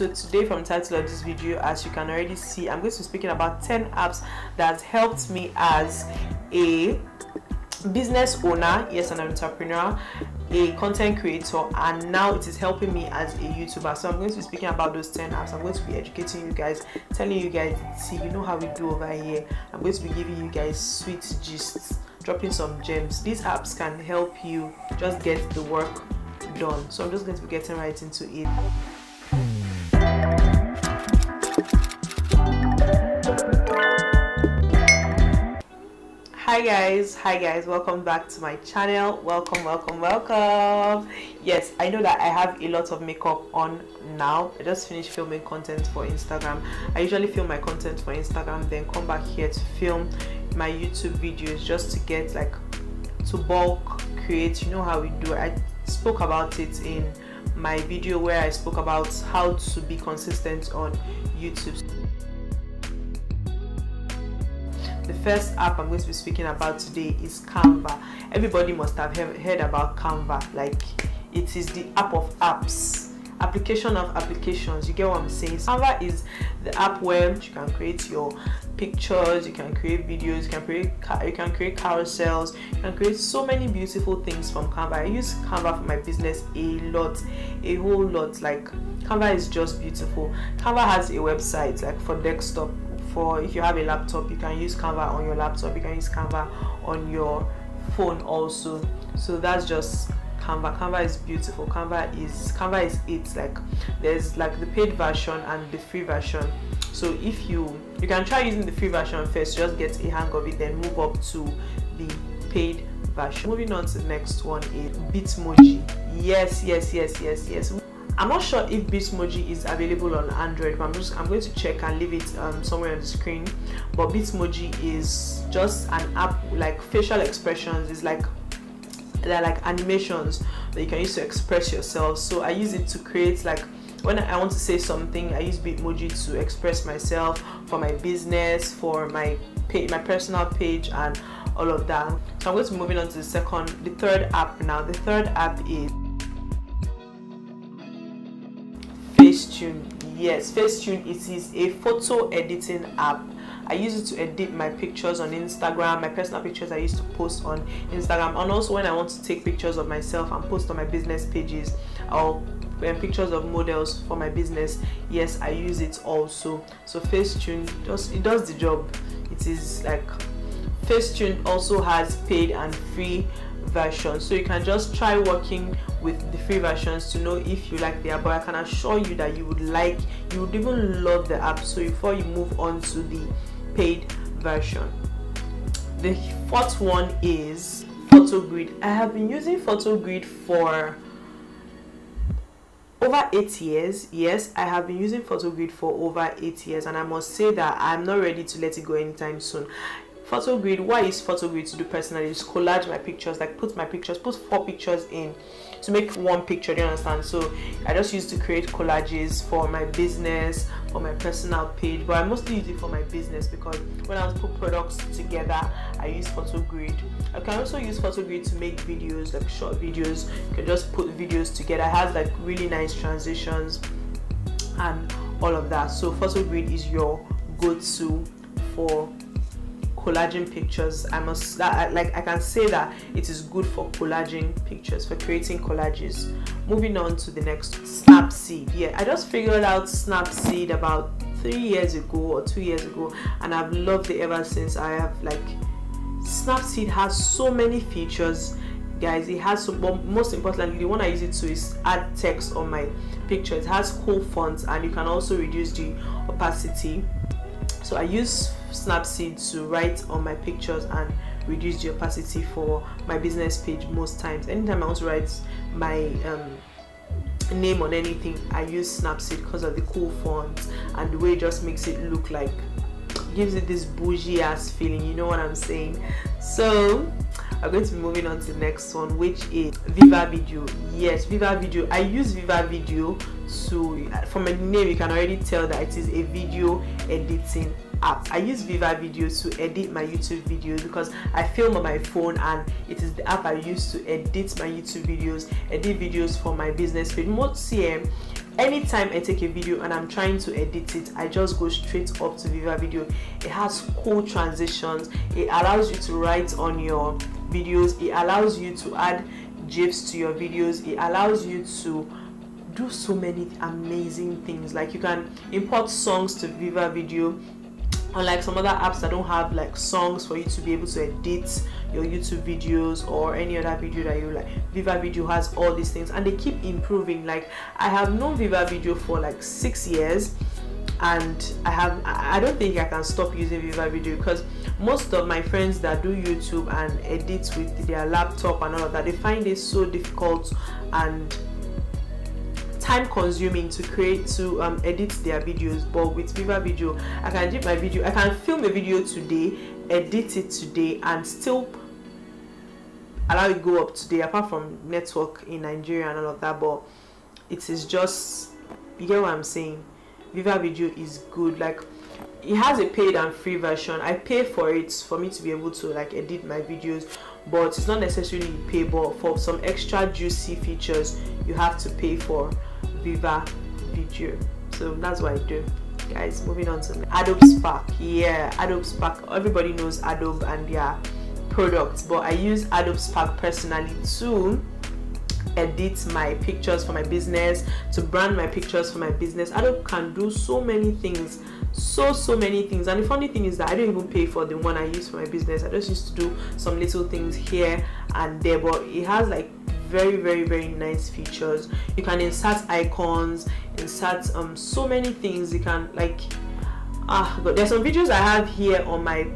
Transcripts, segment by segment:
So today, from the title of this video, as you can already see, I'm going to be speaking about 10 apps that helped me as a business owner, yes, an entrepreneur, a content creator, and now it is helping me as a YouTuber. So I'm going to be speaking about those 10 apps. I'm going to be educating you guys, telling you guys, see, you know how we do over here. I'm going to be giving you guys sweet gists, dropping some gems. These apps can help you just get the work done. So I'm just going to be getting right into it. Hi guys, welcome back to my channel. Welcome. Yes, I know that I have a lot of makeup on now. I just finished filming content for Instagram. I usually film my content for Instagram, then come back here to film my YouTube videos, just to get like to bulk create. You know how we do it. I spoke about it in my video where I spoke about how to be consistent on YouTube. The first app I'm going to be speaking about today is Canva. Everybody must have heard about Canva. Like, it is the app of apps, application of applications. You get what I'm saying? Canva is the app where you can create your pictures, you can create videos, you can create carousels, you can create so many beautiful things from Canva. I use Canva for my business a whole lot. Like, Canva is just beautiful. Canva has a website like for desktop. For if you have a laptop, you can use Canva on your laptop. You can use Canva on your phone also. So that's just Canva. Canva is beautiful. Canva is it. Like, there's like the paid version and the free version. So if you can try using the free version first, just get a hang of it, then move up to the paid version. Moving on to the next one is Bitmoji. Yes. I'm not sure if Bitmoji is available on Android, but I'm going to check and leave it somewhere on the screen. But Bitmoji is just an app like facial expressions. It's like they're like animations that you can use to express yourself. So I use it to create, like, when I want to say something, I use Bitmoji to express myself for my business, for my personal page, and all of that. So I'm going to be moving on to the third app now. The third app is Facetune. Yes, Facetune. It is a photo editing app. I use it to edit my pictures on Instagram, my personal pictures I used to post on Instagram, and also when I want to take pictures of myself and post on my business pages, or pictures of models for my business. Yes, I use it also. So Facetune it does the job. It is like, Facetune also has paid and free versions, so you can just try working with the free versions to know if you like the app. But I can assure you that you would even love the app. So before you move on to the paid version, the fourth one is PhotoGrid. I have been using PhotoGrid for over 8 years. Yes, I have been using PhotoGrid for over 8 years, and I must say that I'm not ready to let it go anytime soon. PhotoGrid, why is PhotoGrid to do personally is collage my pictures, like put 4 pictures in to make one picture. Do you understand? So I just used to create collages for my business, for my personal page, but I mostly use it for my business because when I put products together, I use PhotoGrid. I can also use PhotoGrid to make videos, like short videos. You can just put videos together. It has like really nice transitions and all of that. So PhotoGrid is your go-to for collaging pictures. I can say that it is good for collaging pictures, for creating collages. Moving on to the next, Snapseed. Yeah, I just figured out Snapseed about 3 years ago or 2 years ago, and I've loved it ever since. Snapseed has so many features, guys. It has but most importantly, the one I use it to is add text on my picture. It has cool fonts, and you can also reduce the opacity. So I use Snapseed to write on my pictures and reduce the opacity for my business page most times. Anytime I want to write my name on anything, I use Snapseed because of the cool font and the way it just makes it look like, gives it this bougie ass feeling, you know what I'm saying? So I'm going to be moving on to the next one, which is Viva Video. Yes, Viva Video. I use Viva Video from a name you can already tell that it is a video editing app. I use Viva Video to edit my YouTube videos because I film on my phone, and it is the app I use to edit my YouTube videos, edit videos for my business page. Most anytime I take a video and I'm trying to edit it, I just go straight up to Viva Video. It has cool transitions. It allows you to write on your videos. It allows you to add GIFs to your videos. It allows you to do so many amazing things. Like you can import songs to Viva Video, unlike some other apps that don't have like songs for you to be able to edit your YouTube videos or any other video that you like. Viva Video has all these things and they keep improving. Like I have known Viva Video for like 6 years and I don't think I can stop using Viva Video, because most of my friends that do YouTube and edit with their laptop and all of that, they find it so difficult and time consuming to edit their videos. But with Viva Video, I can edit my video, I can film a video today, edit it today, and still allow it go up today, apart from network in Nigeria and all of that. But it is just, you get what I'm saying? Viva Video is good. Like it has a paid and free version. I pay for it for me to be able to like edit my videos, but it's not necessarily payable. For some extra juicy features you have to pay for Viva Video. So that's what I do, guys. Moving on to Adobe Spark. Yeah, Adobe Spark, everybody knows Adobe and their products, but I use Adobe Spark personally to edit my pictures for my business, to brand my pictures for my business. Adobe can do so many things, so many things. And the funny thing is that I don't even pay for the one I use for my business. I just used to do some little things here and there, but it has like very nice features. You can insert icons, insert so many things. You can like but there's some videos I have here on my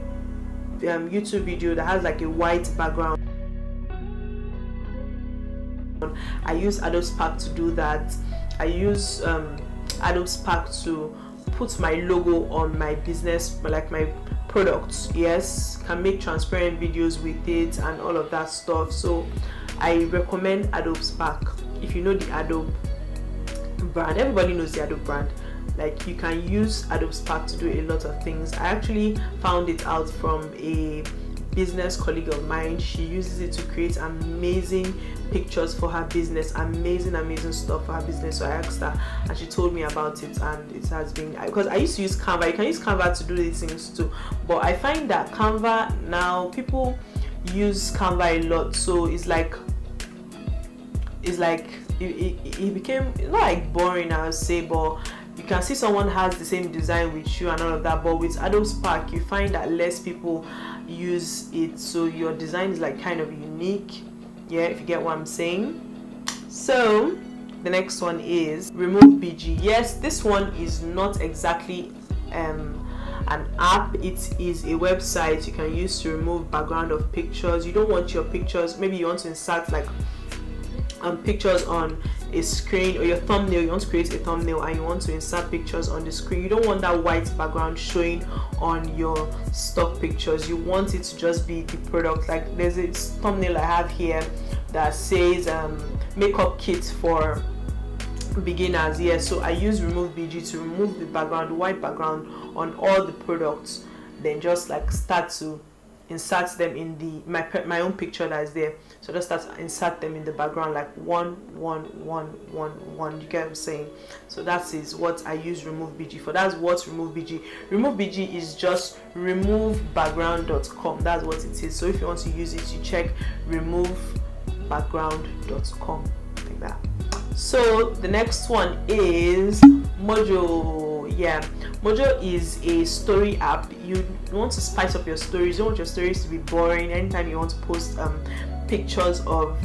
YouTube video that has like a white background. I use Adobe Spark to do that. I use Adobe Spark to put my logo on my business, like my products. Yes, can make transparent videos with it and all of that stuff. So I recommend Adobe Spark. If you know the Adobe brand, everybody knows the Adobe brand. Like you can use Adobe Spark to do a lot of things. I actually found it out from a business colleague of mine. She uses it to create amazing pictures for her business, amazing stuff for her business. So I asked her and she told me about it, and it has been, because I used to use Canva. You can use Canva to do these things too, but I find that Canva now, people use Canva a lot, so it's like it became not like boring, I would say, but you can see someone has the same design with you and all of that. But with Adobe Spark, you find that less people use it, so your design is like kind of unique. Yeah, if you get what I'm saying. So the next one is Remove BG. Yes, this one is not exactly an app. It is a website you can use to remove background of pictures. You don't want your pictures, maybe you want to insert like pictures on a screen, or your thumbnail, you want to create a thumbnail and you want to insert pictures on the screen. You don't want that white background showing on your stock pictures. You want it to just be the product. Like there's a thumbnail I have here that says makeup kit for beginners. Yeah, so I use Remove BG to remove the background, the white background on all the products, then just like start to insert them in the my own picture that is there. So just start to insert them in the background, like one. You get what I'm saying? So that is what I use Remove BG for. That's what Remove BG. Remove BG is just removebackground.com. That's what it is. So if you want to use it, you check removebackground.com, like that. So the next one is Mojo. Yeah, Mojo is a story app. You want to spice up your stories. You don't want your stories to be boring. Anytime you want to post pictures of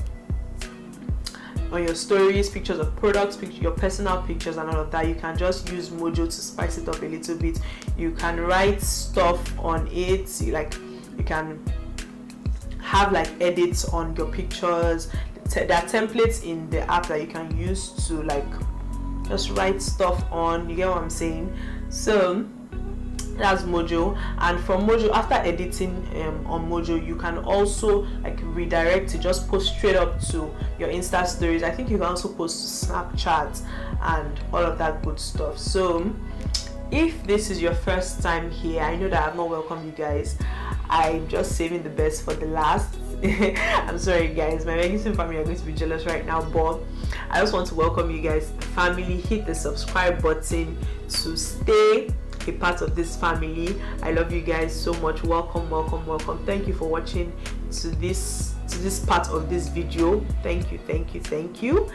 on your stories, pictures of products, your personal pictures and all of that, you can just use Mojo to spice it up a little bit. You can write stuff on it. You can have like edits on your pictures. There are templates in the app that you can use to like just write stuff on. You get what I'm saying? So that's Mojo. And from Mojo, after editing on Mojo, you can also like redirect to just post straight up to your Insta stories. I think you can also post to Snapchat and all of that good stuff. So if this is your first time here, I know that I've not welcomed you guys. I'm just saving the best for the last. I'm sorry guys, my Meggison family are going to be jealous right now, but I just want to welcome you guys to the family. Hit the subscribe button to stay a part of this family. I love you guys so much. Welcome, welcome, welcome. Thank you for watching to this part of this video. Thank you, thank you, thank you,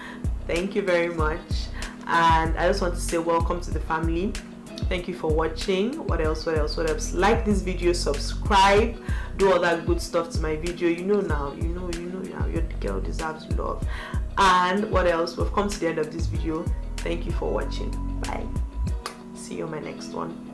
thank you very much. And I just want to say welcome to the family. Thank you for watching. What else? Like this video, subscribe, do all that good stuff to my video. You know now, your girl deserves love. And what else? We've come to the end of this video. Thank you for watching. Bye. See you on my next one.